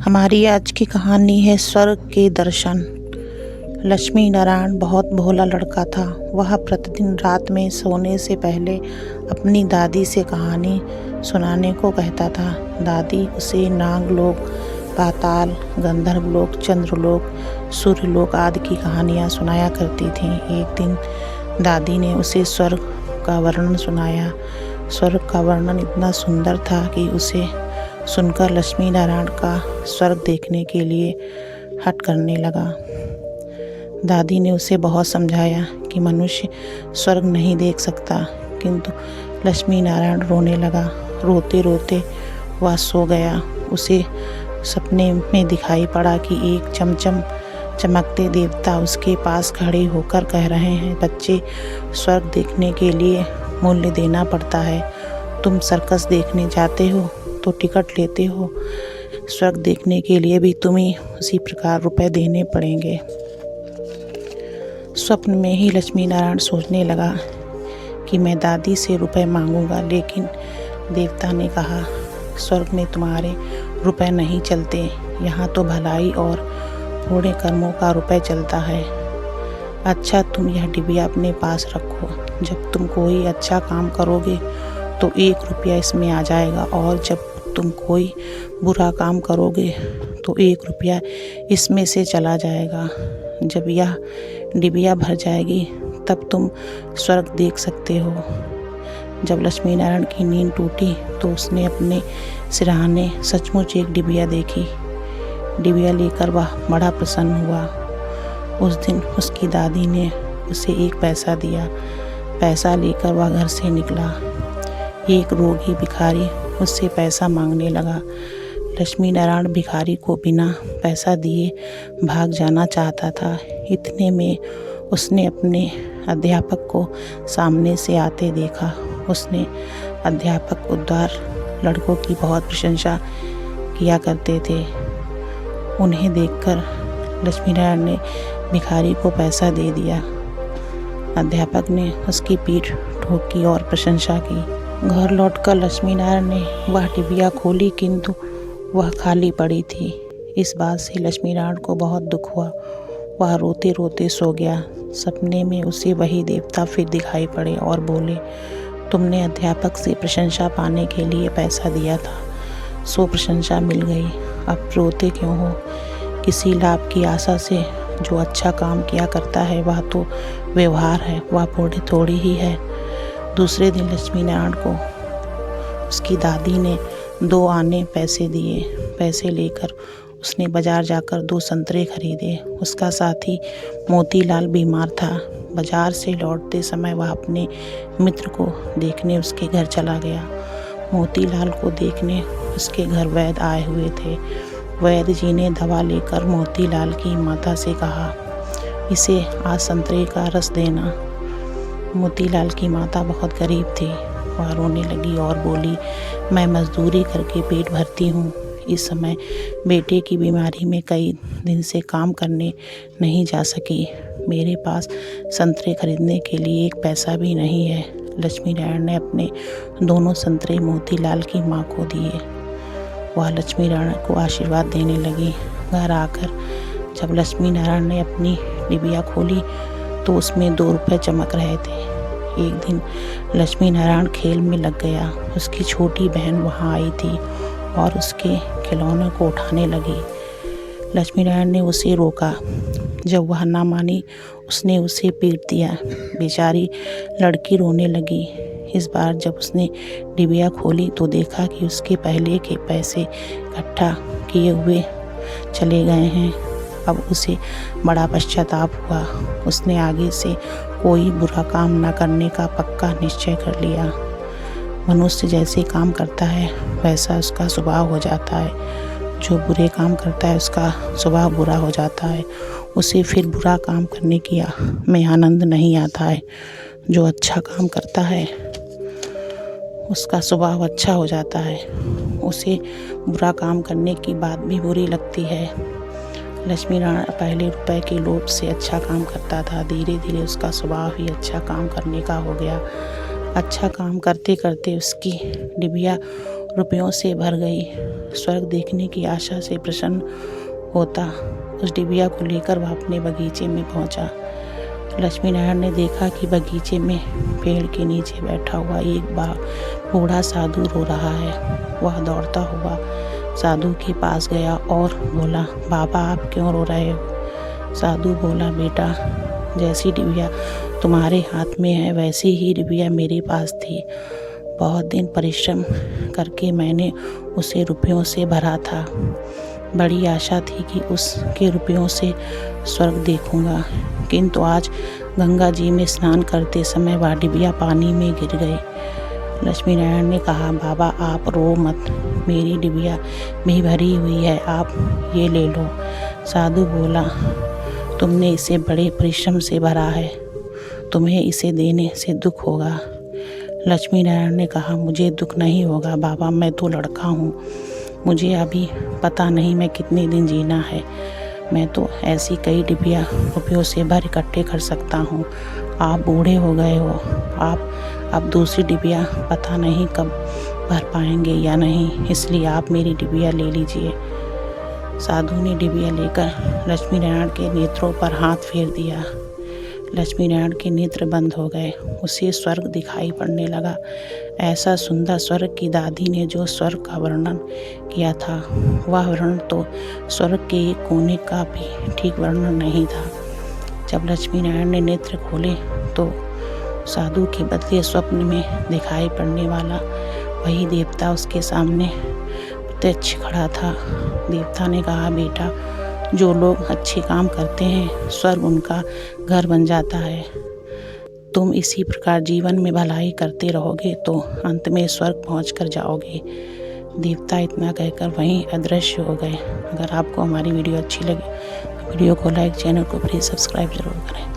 हमारी आज की कहानी है स्वर्ग के दर्शन। लक्ष्मी नारायण बहुत भोला लड़का था। वह प्रतिदिन रात में सोने से पहले अपनी दादी से कहानी सुनाने को कहता था। दादी उसे नागलोक, पाताल, गंधर्वलोक, चंद्रलोक, सूर्यलोक आदि की कहानियाँ सुनाया करती थीं। एक दिन दादी ने उसे स्वर्ग का वर्णन सुनाया। स्वर्ग का वर्णन इतना सुंदर था कि उसे सुनकर लक्ष्मी नारायण का स्वर्ग देखने के लिए हट करने लगा। दादी ने उसे बहुत समझाया कि मनुष्य स्वर्ग नहीं देख सकता, किंतु लक्ष्मी नारायण रोने लगा। रोते रोते वह सो गया। उसे सपने में दिखाई पड़ा कि एक चमचम चमकते देवता उसके पास खड़े होकर कह रहे हैं, बच्चे, स्वर्ग देखने के लिए मूल्य देना पड़ता है। तुम सर्कस देखने जाते हो तो टिकट लेते हो, स्वर्ग देखने के लिए भी तुम्हें उसी प्रकार रुपए देने पड़ेंगे। स्वप्न में ही लक्ष्मी नारायण सोचने लगा कि मैं दादी से रुपए मांगूंगा, लेकिन देवता ने कहा, स्वर्ग में तुम्हारे रुपए नहीं चलते, यहाँ तो भलाई और थोड़े कर्मों का रुपए चलता है। अच्छा, तुम यह डिबिया अपने पास रखो। जब तुम कोई अच्छा काम करोगे तो 1 रुपया इसमें आ जाएगा, और जब तुम कोई बुरा काम करोगे तो 1 रुपया इसमें से चला जाएगा। जब यह डिबिया भर जाएगी तब तुम स्वर्ग देख सकते हो। जब लक्ष्मी नारायण की नींद टूटी तो उसने अपने सिरहाने सचमुच एक डिबिया देखी। डिबिया लेकर वह बड़ा प्रसन्न हुआ। उस दिन उसकी दादी ने उसे 1 पैसा दिया। पैसा लेकर वह घर से निकला। एक रोगी भिखारी उससे पैसा मांगने लगा। लक्ष्मी नारायण भिखारी को बिना पैसा दिए भाग जाना चाहता था। इतने में उसने अपने अध्यापक को सामने से आते देखा। उसने अध्यापक उदार लड़कों की बहुत प्रशंसा किया करते थे। उन्हें देखकर लक्ष्मी नारायण ने भिखारी को पैसा दे दिया। अध्यापक ने उसकी पीठ ठोकी और प्रशंसा की। घर लौटकर लक्ष्मी नारायण ने वह डिबिया खोली, किंतु वह खाली पड़ी थी। इस बात से लक्ष्मी नारायण को बहुत दुख हुआ। वह रोते रोते सो गया। सपने में उसे वही देवता फिर दिखाई पड़े और बोले, तुमने अध्यापक से प्रशंसा पाने के लिए पैसा दिया था, सो प्रशंसा मिल गई। अब रोते क्यों हो? किसी लाभ की आशा से जो अच्छा काम किया करता है वह तो व्यवहार है, वह पुण्य थोड़ी ही है। दूसरे दिन लक्ष्मी नारायण को उसकी दादी ने 2 आने पैसे दिए। पैसे लेकर उसने बाजार जाकर 2 संतरे खरीदे। उसका साथी मोतीलाल बीमार था। बाजार से लौटते समय वह अपने मित्र को देखने उसके घर चला गया। मोतीलाल को देखने उसके घर वैद्य आए हुए थे। वैद्य जी ने दवा लेकर मोतीलाल की माता से कहा, इसे आज संतरे का रस देना। मोतीलाल की माता बहुत गरीब थी। वह रोने लगी और बोली, मैं मजदूरी करके पेट भरती हूँ। इस समय बेटे की बीमारी में कई दिन से काम करने नहीं जा सकी। मेरे पास संतरे खरीदने के लिए 1 पैसा भी नहीं है। लक्ष्मी नारायण ने अपने दोनों संतरे मोतीलाल की माँ को दिए। वह लक्ष्मी नारायण को आशीर्वाद देने लगी। घर आकर जब लक्ष्मी नारायण ने अपनी डिबिया खोली तो उसमें 2 रुपये चमक रहे थे। एक दिन लक्ष्मी नारायण खेल में लग गया। उसकी छोटी बहन वहाँ आई थी और उसके खिलौने को उठाने लगी। लक्ष्मी नारायण ने उसे रोका। जब वह ना मानी, उसने उसे पीट दिया। बेचारी लड़की रोने लगी। इस बार जब उसने डिबिया खोली तो देखा कि उसके पहले के पैसे इकट्ठा किए हुए चले गए हैं। अब उसे बड़ा पश्चाताप हुआ। उसने आगे से कोई बुरा काम न करने का पक्का निश्चय कर लिया। मनुष्य जैसे काम करता है वैसा उसका स्वभाव हो जाता है। जो बुरे काम करता है उसका स्वभाव बुरा हो जाता है। उसे फिर बुरा काम करने की में आनंद नहीं आता है। जो अच्छा काम करता है उसका स्वभाव अच्छा हो जाता है। उसे बुरा काम करने की बात भी बुरी लगती है। लक्ष्मी नारायण पहले रुपए के लोभ से अच्छा काम करता था। धीरे धीरे उसका स्वभाव ही अच्छा काम करने का हो गया। अच्छा काम करते करते उसकी डिबिया रुपयों से भर गई। स्वर्ग देखने की आशा से प्रसन्न होता उस डिबिया को लेकर वह अपने बगीचे में पहुंचा। लक्ष्मी नारायण ने देखा कि बगीचे में पेड़ के नीचे बैठा हुआ एक बूढ़ा साधु रो रहा है। वह दौड़ता हुआ साधु के पास गया और बोला, बाबा आप क्यों रो रहे हो? साधु बोला, बेटा जैसी डिबिया तुम्हारे हाथ में है वैसी ही डिबिया मेरे पास थी। बहुत दिन परिश्रम करके मैंने उसे रुपयों से भरा था। बड़ी आशा थी कि उसके रुपयों से स्वर्ग देखूंगा, किंतु आज गंगा जी में स्नान करते समय वह डिबिया पानी में गिर गई। लक्ष्मी नारायण ने कहा, बाबा आप रो मत, मेरी डिबिया भी भरी हुई है, आप ये ले लो। साधु बोला, तुमने इसे बड़े परिश्रम से भरा है, तुम्हें इसे देने से दुख होगा। लक्ष्मी नारायण ने कहा, मुझे दुख नहीं होगा बाबा, मैं तो लड़का हूँ, मुझे अभी पता नहीं मैं कितने दिन जीना है। मैं तो ऐसी कई डिबिया रुपयों से भर इकट्ठे कर सकता हूँ। आप बूढ़े हो गए हो, आप अब दूसरी डिबिया पता नहीं कब भर पाएंगे या नहीं, इसलिए आप मेरी डिबिया ले लीजिए। साधु ने डिबिया लेकर लक्ष्मी नारायण के नेत्रों पर हाथ फेर दिया। लक्ष्मी नारायण के नेत्र बंद हो गए। उसे स्वर्ग दिखाई पड़ने लगा। ऐसा सुंदर स्वर्ग की दादी ने जो स्वर्ग का वर्णन किया था, वह वर्णन तो स्वर्ग के एक कोने का भी ठीक वर्णन नहीं था। जब लक्ष्मी नारायण ने नेत्र खोले तो साधु के बदले स्वप्न में दिखाई पड़ने वाला वही देवता उसके सामने प्रत्यक्ष खड़ा था। देवता ने कहा, बेटा जो लोग अच्छे काम करते हैं स्वर्ग उनका घर बन जाता है। तुम इसी प्रकार जीवन में भलाई करते रहोगे तो अंत में स्वर्ग पहुंच कर जाओगे। देवता इतना कहकर वहीं अदृश्य हो गए। अगर आपको हमारी वीडियो अच्छी लगी तो वीडियो को लाइक, चैनल को प्लीज़ सब्सक्राइब जरूर करें।